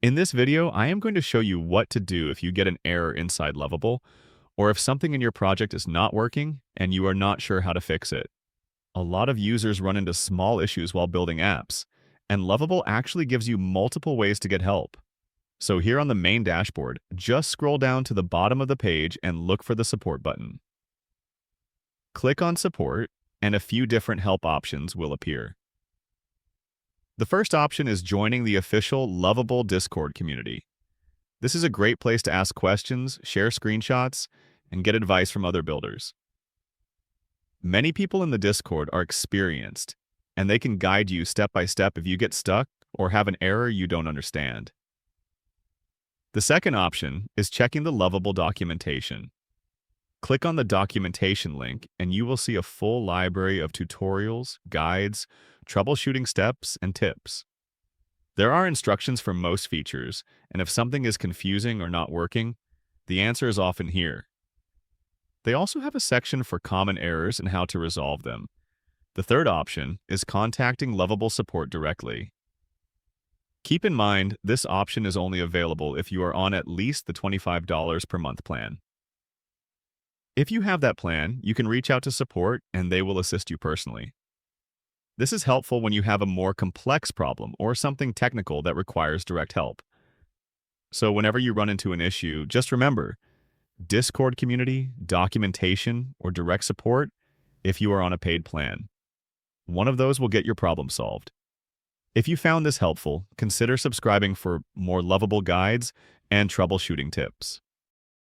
In this video, I am going to show you what to do if you get an error inside Lovable, or if something in your project is not working and you are not sure how to fix it. A lot of users run into small issues while building apps, and Lovable actually gives you multiple ways to get help. So here on the main dashboard, just scroll down to the bottom of the page and look for the support button. Click on support, and a few different help options will appear. The first option is joining the official Lovable Discord community. This is a great place to ask questions, share screenshots, and get advice from other builders. Many people in the Discord are experienced, and they can guide you step by step if you get stuck or have an error you don't understand. The second option is checking the Lovable documentation. Click on the documentation link and you will see a full library of tutorials, guides, troubleshooting steps, and tips. There are instructions for most features, and if something is confusing or not working, the answer is often here. They also have a section for common errors and how to resolve them. The third option is contacting Lovable support directly. Keep in mind, this option is only available if you are on at least the $25 per month plan. If you have that plan, you can reach out to support and they will assist you personally. This is helpful when you have a more complex problem or something technical that requires direct help. So whenever you run into an issue, just remember, Discord community, documentation, or direct support if you are on a paid plan. One of those will get your problem solved. If you found this helpful, consider subscribing for more Lovable guides and troubleshooting tips.